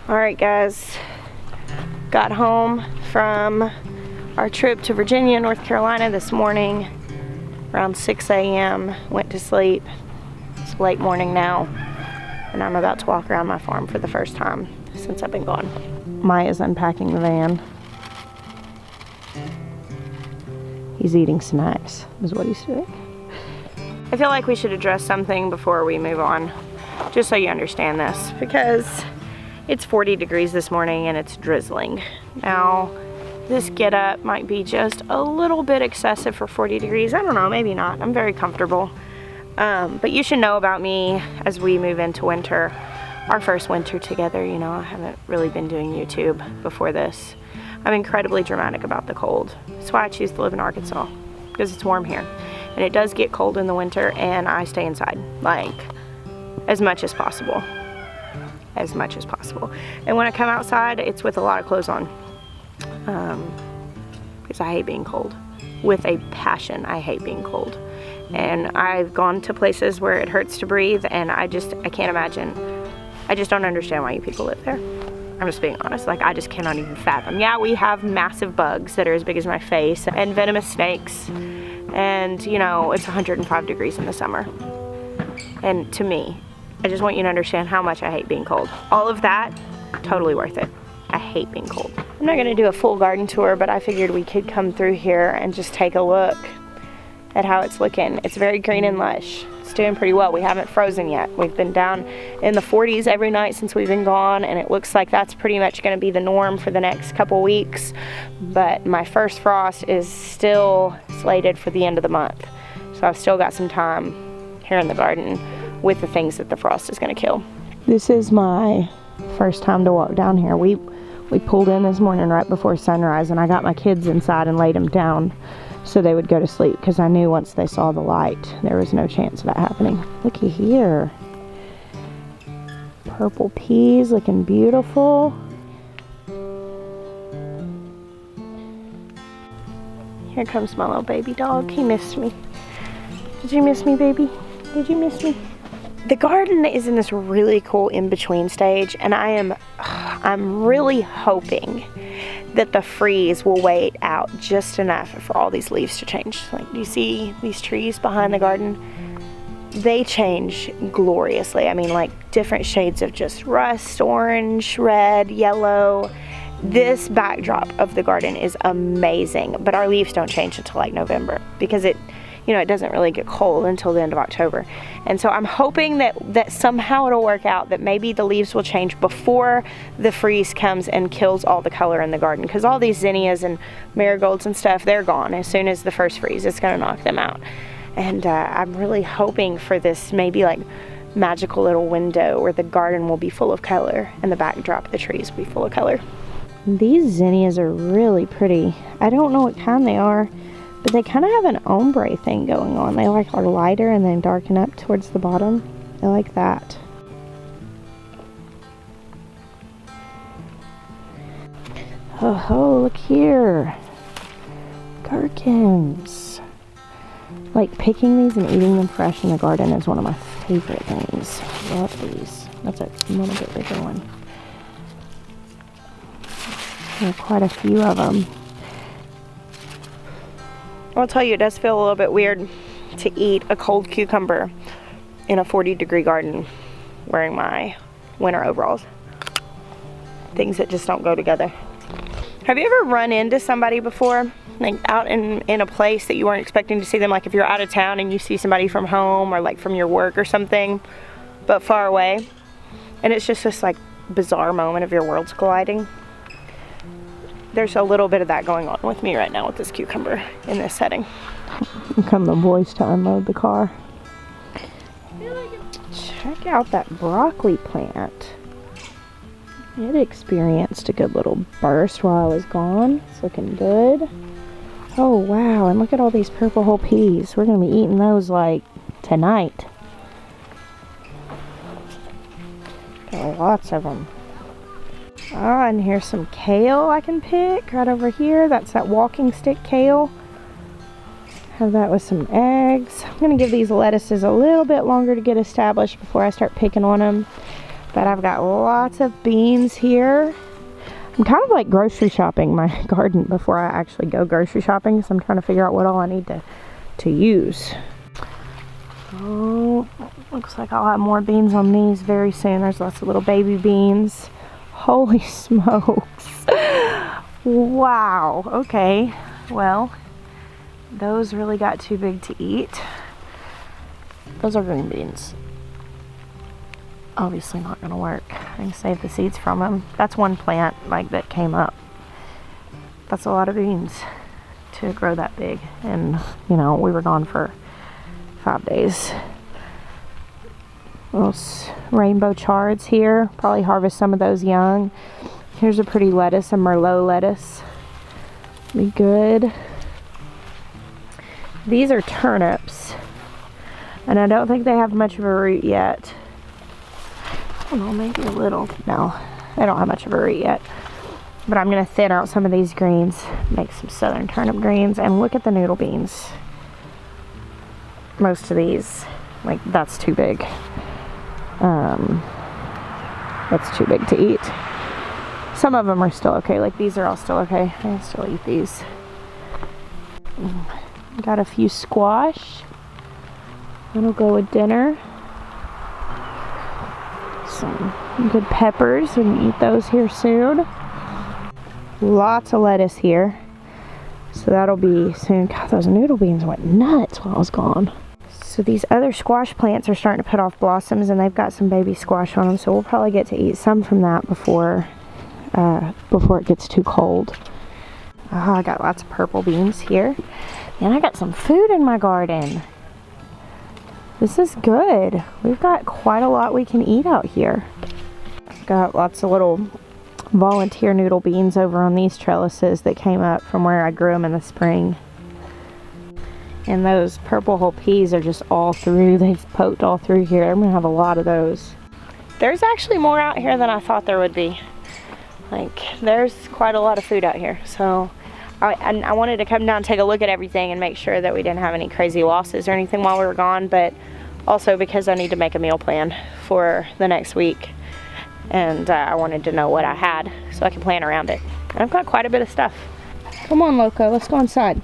Alright guys, got home from our trip to Virginia, North Carolina this morning around 6 a.m. Went to sleep. It's late morning now, and I'm about to walk around my farm for the first time since I've been gone. Maya's unpacking the van. He's eating snacks, is what he's doing. I feel like we should address something before we move on, just so you understand this, because it's 40 degrees this morning and it's drizzling. Now, this get up might be just a little bit excessive for 40 degrees. I don't know, maybe not. I'm very comfortable. But you should know about me as we move into winter. Our first winter together, you know, I haven't really been doing YouTube before this. I'm incredibly dramatic about the cold. That's why I choose to live in Arkansas, because it's warm here. And it does get cold in the winter, and I stay inside, like, as much as possible. As much as possible. And when I come outside, it's with a lot of clothes on. Because I hate being cold. With a passion, I hate being cold. And I've gone to places where it hurts to breathe, and I can't imagine. I just don't understand why you people live there. I'm just being honest, like, I just cannot even fathom. Yeah, we have massive bugs that are as big as my face, and venomous snakes, and, you know, it's 105 degrees in the summer. And to me, I just want you to understand how much I hate being cold. All of that, totally worth it. I hate being cold. I'm not gonna do a full garden tour, but I figured we could come through here and just take a look at how it's looking. It's very green and lush. It's doing pretty well. We haven't frozen yet. We've been down in the 40s every night since we've been gone, and it looks like that's pretty much gonna be the norm for the next couple weeks. But my first frost is still slated for the end of the month. So I've still got some time here in the garden with the things that the frost is gonna kill. This is my first time to walk down here. We pulled in this morning right before sunrise, and I got my kids inside and laid them down so they would go to sleep, because I knew once they saw the light there was no chance of that happening. Looky here. Purple peas looking beautiful. Here comes my little baby dog. He missed me. Did you miss me, baby? Did you miss me? The garden is in this really cool in-between stage, and I'm really hoping that the freeze will wait out just enough for all these leaves to change. Like, do you see these trees behind the garden? They change gloriously. I mean, like, different shades of just rust, orange, red, yellow. This backdrop of the garden is amazing, but our leaves don't change until like November, because it doesn't really get cold until the end of October. And so I'm hoping that somehow it'll work out, that maybe the leaves will change before the freeze comes and kills all the color in the garden. Because all these zinnias and marigolds and stuff, they're gone as soon as the first freeze. It's gonna knock them out. And I'm really hoping for this maybe like magical little window where the garden will be full of color and the backdrop of the trees will be full of color. These zinnias are really pretty. I don't know what kind they are, but they kind of have an ombre thing going on. They like are lighter and then darken up towards the bottom. I like that. Oh, look here. Gherkins. Like, picking these and eating them fresh in the garden is one of my favorite things. I love these. That's a little bit bigger one. There are quite a few of them. I'll tell you, it does feel a little bit weird to eat a cold cucumber in a 40-degree garden wearing my winter overalls. Things that just don't go together. Have you ever run into somebody before, like out in a place that you weren't expecting to see them? Like if you're out of town and you see somebody from home or like from your work or something, but far away, and it's just this like bizarre moment of your worlds colliding. There's a little bit of that going on with me right now with this cucumber in this setting. Here come the boys to unload the car. Check out that broccoli plant. It experienced a good little burst while I was gone. It's looking good. Oh wow, and look at all these purple whole peas. We're gonna be eating those like tonight. Got lots of them. Ah, and here's some kale I can pick right over here. That's that walking stick kale. Have that with some eggs. I'm gonna give these lettuces a little bit longer to get established before I start picking on them. But I've got lots of beans here. I'm kind of like grocery shopping my garden before I actually go grocery shopping, so I'm trying to figure out what all I need to use. Oh, looks like I'll have more beans on these very soon. There's lots of little baby beans. Holy smokes. Wow. Okay. Well, those really got too big to eat. Those are green beans. Obviously not gonna work. I can save the seeds from them. That's one plant like that came up. That's a lot of beans to grow that big. And you know, we were gone for 5 days. Those rainbow chards here. Probably harvest some of those young. Here's a pretty lettuce, a Merlot lettuce. Be good. These are turnips. And I don't think they have much of a root yet. I don't know, maybe a little. No, they don't have much of a root yet. But I'm gonna thin out some of these greens, make some southern turnip greens, and look at the noodle beans. Most of these, like, that's too big. That's too big to eat. Some of them are still okay, like these are all still okay. I can still eat these. Got a few squash. That'll go with dinner. Some good peppers, we can eat those here soon. Lots of lettuce here. So that'll be soon. God, those noodle beans went nuts while I was gone. So these other squash plants are starting to put off blossoms, and they've got some baby squash on them, so we'll probably get to eat some from that before it gets too cold. Oh, I got lots of purple beans here. And I got some food in my garden. This is good. We've got quite a lot we can eat out here. Got lots of little volunteer noodle beans over on these trellises that came up from where I grew them in the spring. And those purple whole peas are just all through. They've poked all through here. I'm gonna have a lot of those. There's actually more out here than I thought there would be. Like, there's quite a lot of food out here. So I wanted to come down and take a look at everything and make sure that we didn't have any crazy losses or anything while we were gone, but also because I need to make a meal plan for the next week. And I wanted to know what I had so I can plan around it. And I've got quite a bit of stuff. Come on, Loco, let's go inside.